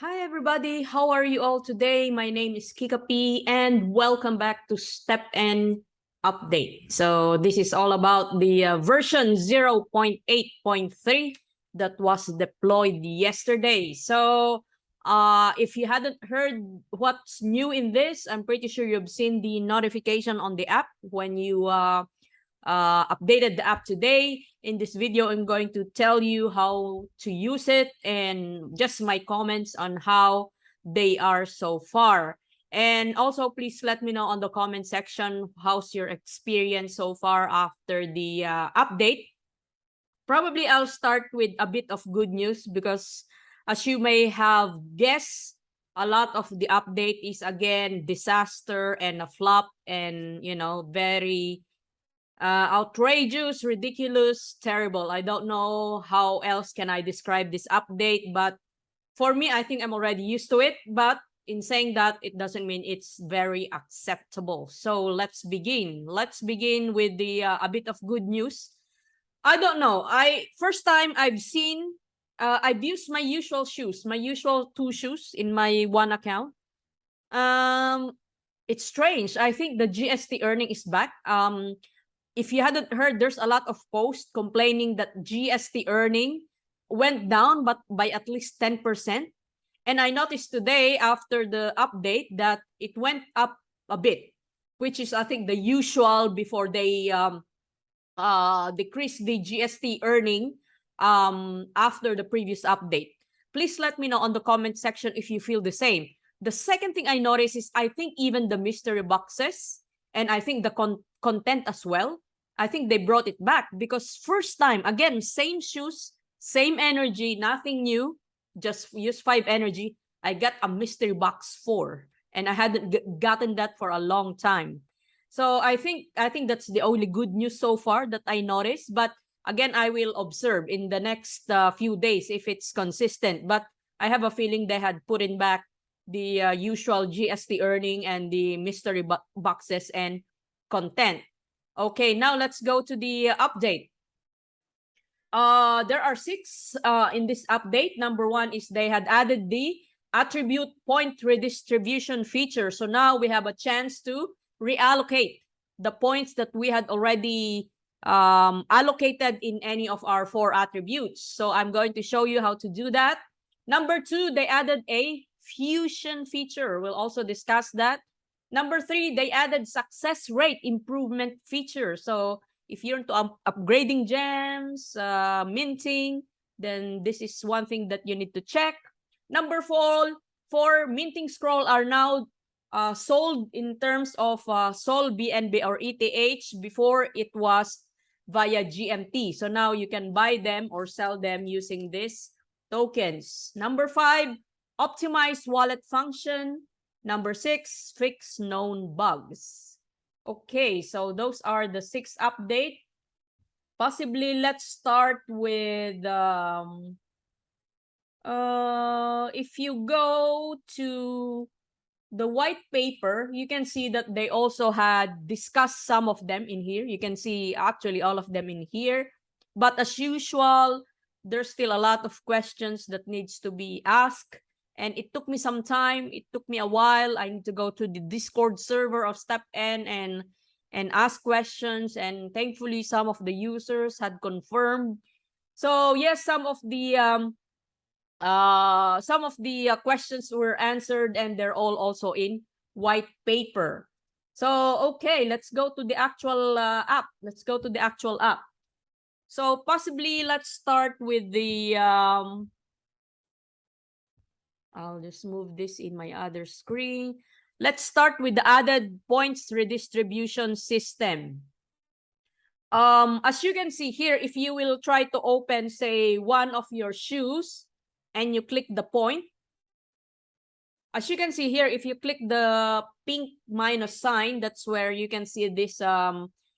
Hi everybody, how are you all today? My name is Kika P and welcome back to Stepn update. So this is all about the version 0.8.3 that was deployed yesterday. So if you hadn't heard what's new in this, I'm pretty sure you've seen the notification on the app when you updated the app today. In this video, I'm going to tell you how to use it and just my comments on how they are so far. And also, please let me know on the comment section, how's your experience so far after the update. Probably I'll start with a bit of good news because as you may have guessed, a lot of the update is again disaster and a flop and, very outrageous, ridiculous, terrible. I don't know how else can I describe this update, but for me, I think I'm already used to it. But in saying that, it doesn't mean it's very acceptable. So let's begin. Let's begin with the a bit of good news. I don't know. First time I've seen. I've used my usual shoes, my usual 2 shoes in my one account. It's strange. I think the GST earning is back. If you hadn't heard, there's a lot of posts complaining that GST earning went down, but by at least 10%. And I noticed today after the update that it went up a bit, which is, I think, the usual before they decrease the GST earning after the previous update. Please let me know on the comment section if you feel the same. The second thing I noticed is I think even the mystery boxes and I think the content as well, I think they brought it back because first time, again, same shoes, same energy, nothing new, just use 5 energy. I got a mystery box 4 and I hadn't gotten that for a long time. So I think that's the only good news so far that I noticed. But again, I will observe in the next few days if it's consistent. But I have a feeling they had put in back the usual GST earning and the mystery boxes and content. Okay, now let's go to the update. There are 6 in this update. Number 1 is they had added the attribute point redistribution feature. So now we have a chance to reallocate the points that we had already allocated in any of our 4 attributes. So I'm going to show you how to do that. Number 2, they added a fusion feature. We'll also discuss that. Number 3, they added success rate improvement feature. So if you're into upgrading gems, minting, then this is one thing that you need to check. Number 4, minting scroll are now sold in terms of Sol, BNB, or ETH. Before it was via GMT. So now you can buy them or sell them using these tokens. Number 5, optimize wallet function. Number 6, fix known bugs. Okay, so those are the 6 updates. Possibly let's start with if you go to the white paper, you can see that they also had discussed some of them in here. You can see actually all of them in here. But as usual, there's still a lot of questions that needs to be asked. And it took me some time. It took me a while. I need to go to the Discord server of Stepn and ask questions. And thankfully, some of the users had confirmed. So yes, some of the questions were answered, and they're all also in white paper. So okay, let's go to the actual app. Let's go to the actual app. So possibly let's start with the I'll just move this in my other screen. Let's start with the added points redistribution system. As you can see here, if you will try to open, say, one of your shoes and you click the point, as you can see here, if you click the pink minus sign, that's where you can see this,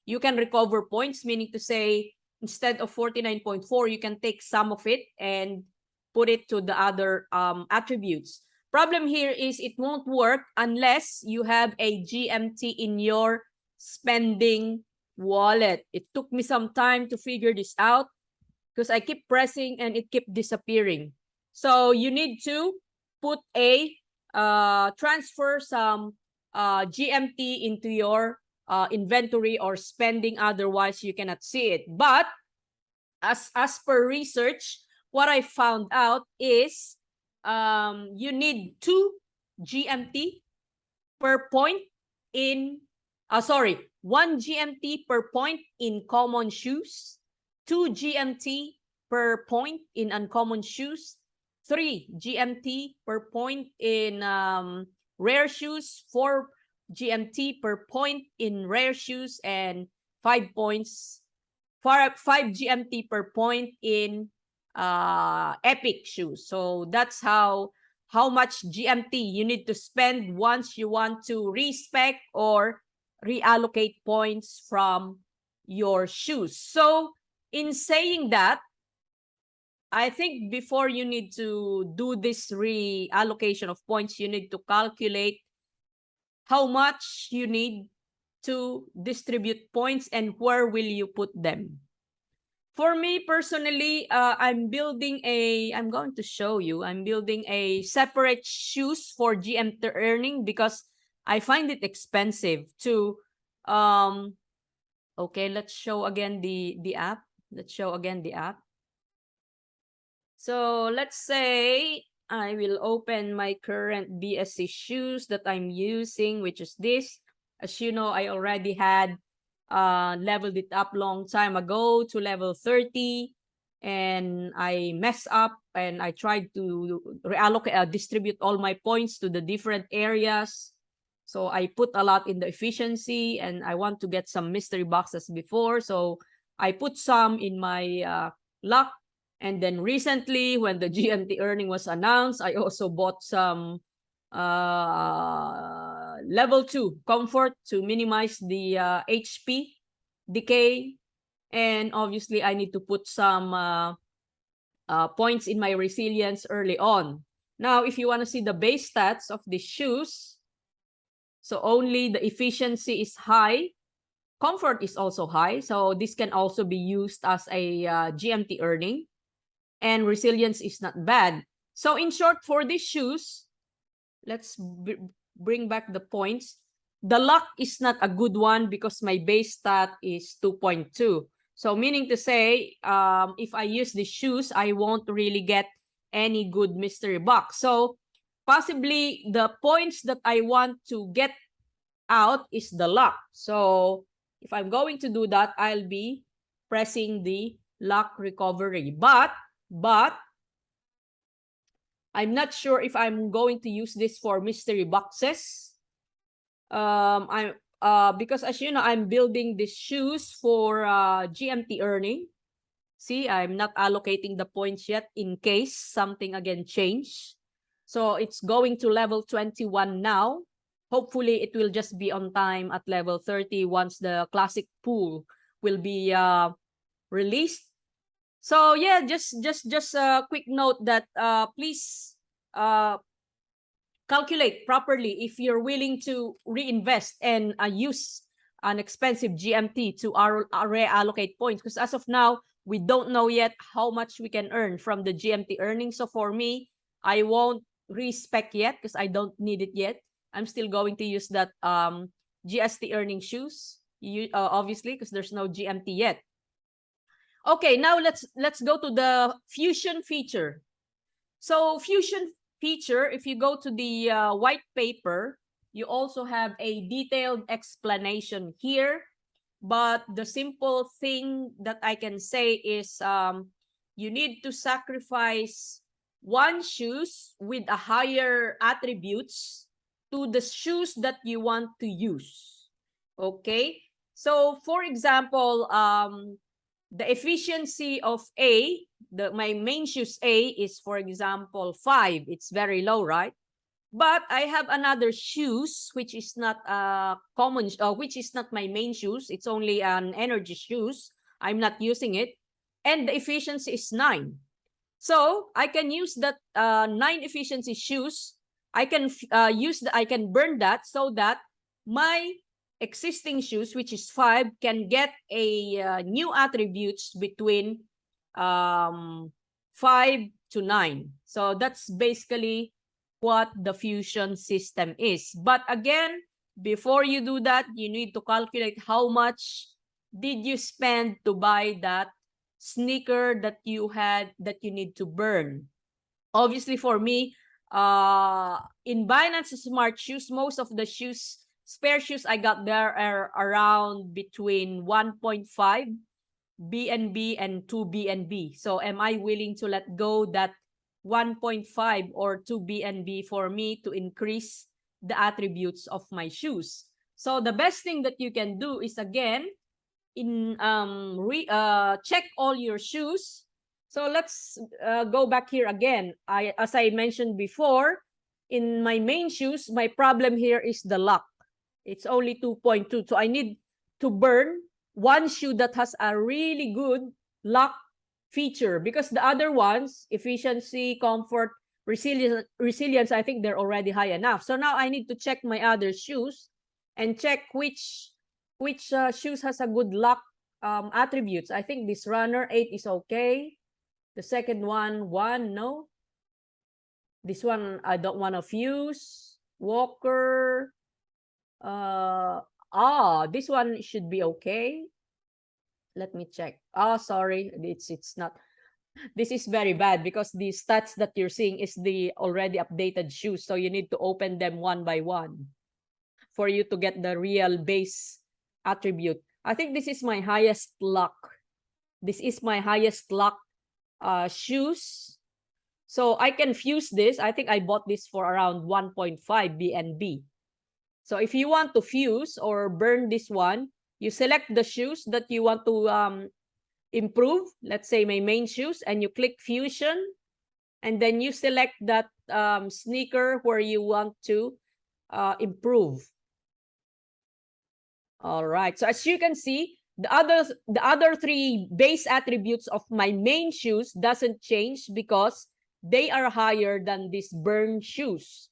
you can recover points, meaning to say, instead of 49.4, you can take some of it and put it to the other attributes. Problem here is it won't work unless you have a GMT in your spending wallet. It took me some time to figure this out because I keep pressing and it kept disappearing. So you need to put transfer some GMT into your inventory or spending, otherwise you cannot see it. But as per research, what I found out is you need 2 GMT per point in 1 GMT per point in common shoes, 2 GMT per point in uncommon shoes, 3 GMT per point in rare shoes, 4 GMT per point in rare shoes, and 5 GMT per point in epic shoes. So that's how much GMT you need to spend once you want to respec or reallocate points from your shoes. So in saying that, I think before you need to do this reallocation of points, you need to calculate how much you need to distribute points and where will you put them. For me personally, I'm building going to show you, I'm building a separate shoes for GMT earning because I find it expensive to, okay, let's show again the app. Let's show again the app. So let's say I will open my current BSC shoes that I'm using, which is this. As you know, I already had leveled it up long time ago to level 30, and I messed up and I tried to reallocate, distribute all my points to the different areas. So I put a lot in the efficiency, and I want to get some mystery boxes before. So I put some in my luck. And then recently, when the GMT earning was announced, I also bought some level 2 comfort to minimize the HP decay. And obviously, I need to put some points in my resilience early on. Now, if you want to see the base stats of the shoes, so only the efficiency is high. Comfort is also high. So this can also be used as a GMT earning. And resilience is not bad. So in short, for these shoes, let's bring back the points. The luck is not a good one because my base stat is 2.2. So meaning to say, if I use these shoes, I won't really get any good mystery box. So possibly the points that I want to get out is the luck. So if I'm going to do that, I'll be pressing the luck recovery. But I'm not sure if I'm going to use this for mystery boxes. Because as you know, I'm building these shoes for GMT earning. See, I'm not allocating the points yet in case something again change. So it's going to level 21 now. Hopefully, it will just be on time at level 30 once the classic pool will be released. So yeah, just a quick note that please calculate properly if you're willing to reinvest and use an expensive GMT to reallocate points. Because as of now, we don't know yet how much we can earn from the GMT earnings. So for me, I won't respec yet because I don't need it yet. I'm still going to use that GST earning shoes, obviously, because there's no GMT yet. Okay, now let's go to the fusion feature. So fusion feature, if you go to the white paper, you also have a detailed explanation here. But the simple thing that I can say is you need to sacrifice one shoes with a higher attributes to the shoes that you want to use. Okay, so for example, the efficiency of my main shoes A is, for example, 5. It's very low, right? But I have another shoes which is not common, which is not my main shoes. It's only an energy shoes. I'm not using it, and the efficiency is 9. So I can use that 9 efficiency shoes. I can I can burn that so that my existing shoes, which is 5, can get a new attributes between 5 to 9. So that's basically what the fusion system is. But again, before you do that, you need to calculate how much did you spend to buy that sneaker that you need to burn. Obviously, for me, in Binance Smart Shoes, most of the spare shoes I got there are around between 1.5 BNB and 2 BNB. So am I willing to let go that 1.5 or 2 BNB for me to increase the attributes of my shoes? So the best thing that you can do is, again, check all your shoes. So let's go back here again. As I mentioned before, in my main shoes, my problem here is the lock. It's only 2.2. So I need to burn one shoe that has a really good lock feature, because the other ones, efficiency, comfort, resilience, I think they're already high enough. So now I need to check my other shoes and check which shoes has a good lock attributes. I think this runner 8 is okay. The second one, 1, no. This one, I don't want to fuse. Walker. This one should be okay. Let me check. Oh, sorry, it's not. This is very bad because the stats that you're seeing is the already updated shoes. So you need to open them one by one for you to get the real base attribute. I think this is my highest lock. This is my highest lock shoes. So I can fuse this. I think I bought this for around 1.5 BNB. So if you want to fuse or burn this one, you select the shoes that you want to improve. Let's say my main shoes, and you click fusion, and then you select that sneaker where you want to improve. All right. So as you can see, the other three base attributes of my main shoes doesn't change because they are higher than these burn shoes.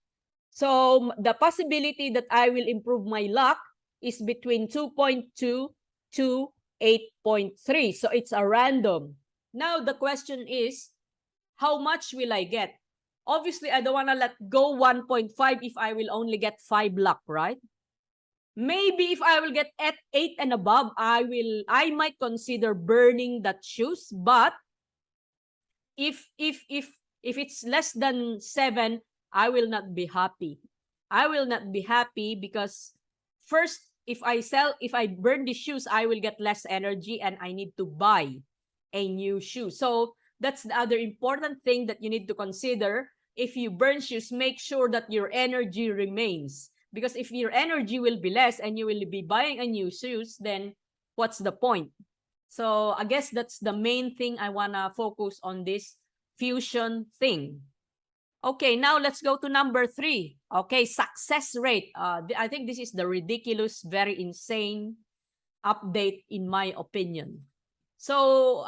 So the possibility that I will improve my lock is between 2.2 to 8.3. So it's a random. Now the question is, how much will I get? Obviously, I don't want to let go 1.5 if I will only get 5 luck, right? Maybe if I will get at 8 and above, I might consider burning that shoes. But if it's less than 7, I will not be happy. I will not be happy because first, if I burn the shoes, I will get less energy and I need to buy a new shoe. So that's the other important thing that you need to consider. If you burn shoes, make sure that your energy remains. Because if your energy will be less and you will be buying a new shoes, then what's the point? So I guess that's the main thing I want to focus on, this fusion thing. Okay, now let's go to number 3. Okay, success rate. I think this is the ridiculous, very insane update in my opinion. So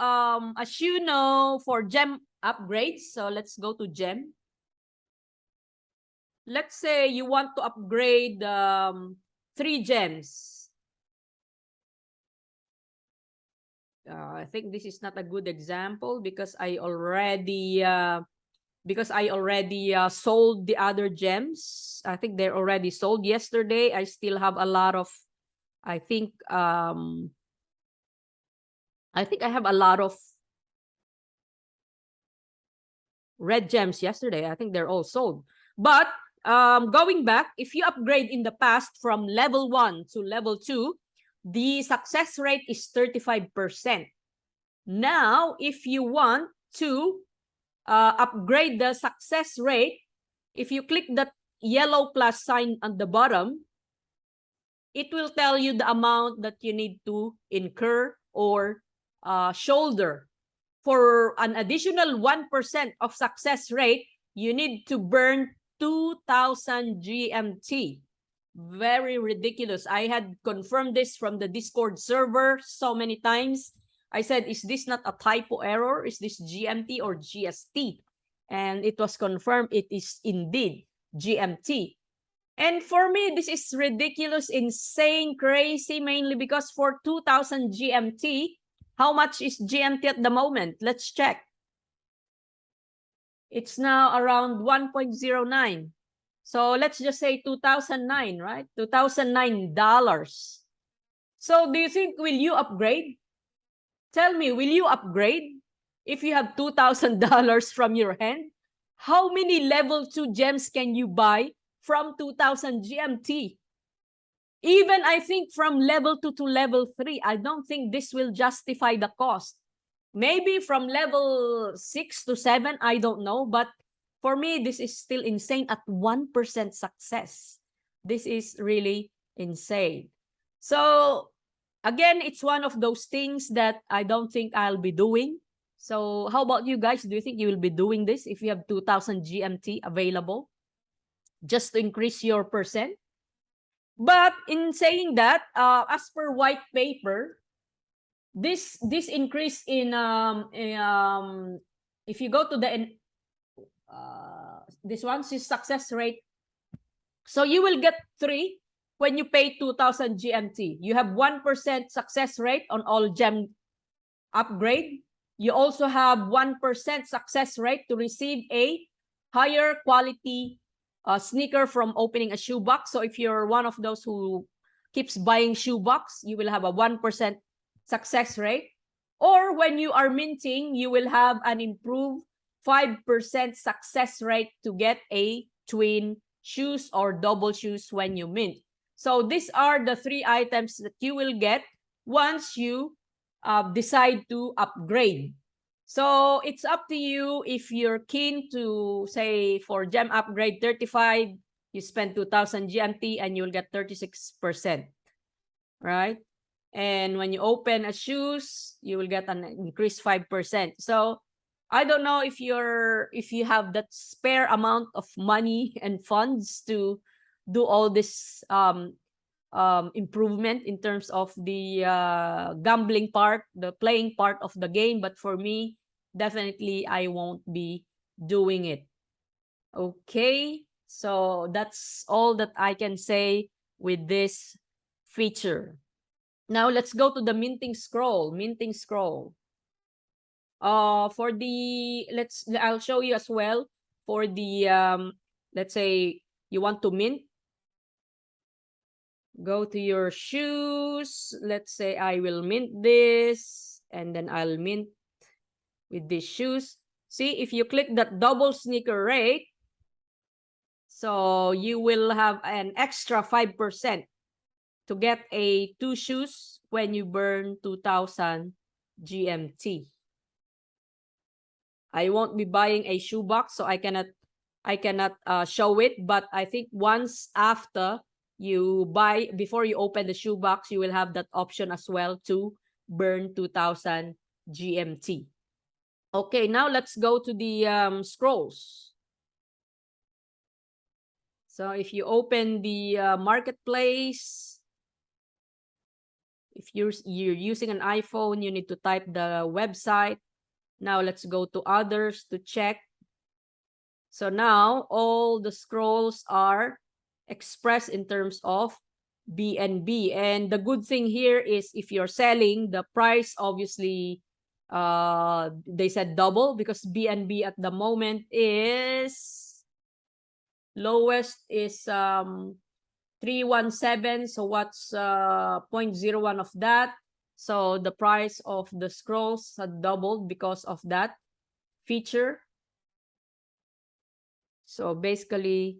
as you know, for gem upgrades, so let's go to gem. Let's say you want to upgrade 3 gems. I think this is not a good example because I already sold the other gems. I think they're already sold yesterday. I still have a lot of, I think I have a lot of red gems yesterday. I think they're all sold. But going back, if you upgrade in the past from level 1 to level 2, the success rate is 35%. Now, if you want to upgrade the success rate, if you click that yellow plus sign on the bottom, it will tell you the amount that you need to incur or shoulder. For an additional 1% of success rate, you need to burn 2,000 GMT. Very ridiculous. I had confirmed this from the Discord server so many times. I said, is this not a typo error? Is this GMT or GST? And it was confirmed it is indeed GMT. And for me, this is ridiculous, insane, crazy, mainly because for 2,000 GMT, how much is GMT at the moment? Let's check. It's now around 1.09. So let's just say 2009, right? $2009. So do you think, will you upgrade? Tell me, will you upgrade if you have $2,000 from your hand? How many level 2 gems can you buy from 2,000 GMT? Even I think from level 2 to level 3, I don't think this will justify the cost. Maybe from level 6 to 7, I don't know. But for me, this is still insane at 1% success. This is really insane. So again, it's one of those things that I don't think I'll be doing. So how about you guys? Do you think you will be doing this if you have 2,000 GMT available just to increase your percent? But in saying that, as per white paper, this increase in if you go to the this one's success rate, so you will get 3 when you pay 2,000 GMT. You have 1% success rate on all gem upgrade. You also have 1% success rate to receive a higher quality sneaker from opening a shoebox. So if you're one of those who keeps buying shoebox, you will have a 1% success rate. Or when you are minting, you will have an improved 5% success rate to get a twin shoes or double shoes when you mint. So these are the 3 items that you will get once you decide to upgrade. So it's up to you if you're keen to, say, for gem upgrade 35, you spend 2,000 GMT and you'll get 36%, right? And when you open a shoes, you will get an increased 5%. So I don't know if you have that spare amount of money and funds to do all this improvement in terms of the gambling part, the playing part of the game. But for me, definitely I won't be doing it. Okay, so that's all that I can say with this feature. Now let's go to the minting scroll. Minting scroll. For the I'll show you as well for the let's say you want to mint. Go to your shoes. Let's say I will mint this, and then I'll mint with these shoes. See, if you click that double sneaker rate, so you will have an extra 5% to get a 2 shoes when you burn 2,000 GMT. I won't be buying a shoebox, so I cannot show it. But I think once after you buy, before you open the shoebox, you will have that option as well to burn 2,000 GMT. Okay, now let's go to the scrolls. So if you open the marketplace, if you're using an iPhone, you need to type the website. Now let's go to others to check. So now all the scrolls are expressed in terms of BNB. And the good thing here is if you're selling, the price obviously they said double, because BNB at the moment is lowest is 317. So what's 0.01 of that? So the price of the scrolls had doubled because of that feature. So basically,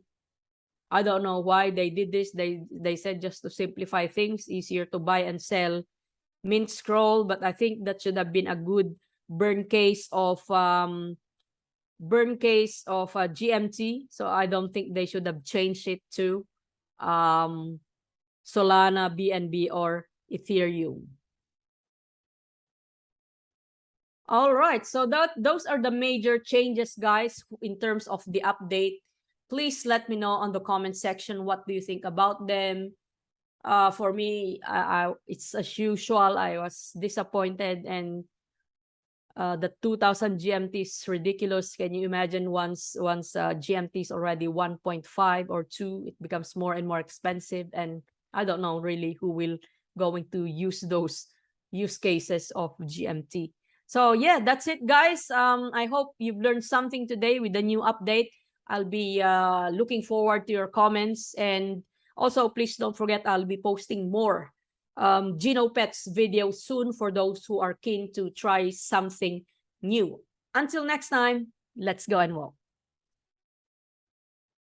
I don't know why they did this. They said just to simplify things, easier to buy and sell mint scroll. But I think that should have been a good burn case of GMT. So I don't think they should have changed it to Solana, BNB, or Ethereum. All right, so those are the major changes, guys, in terms of the update. Please let me know on the comment section what do you think about them. For me, it's as usual. I was disappointed, and the 2,000 GMT is ridiculous. Can you imagine once GMT is already 1.5 or 2, it becomes more and more expensive, and I don't know really who will going to use those use cases of GMT. So yeah, that's it, guys. I hope you've learned something today with the new update. I'll be looking forward to your comments, and also please don't forget I'll be posting more GenoPets videos soon for those who are keen to try something new. Until next time, let's go and walk.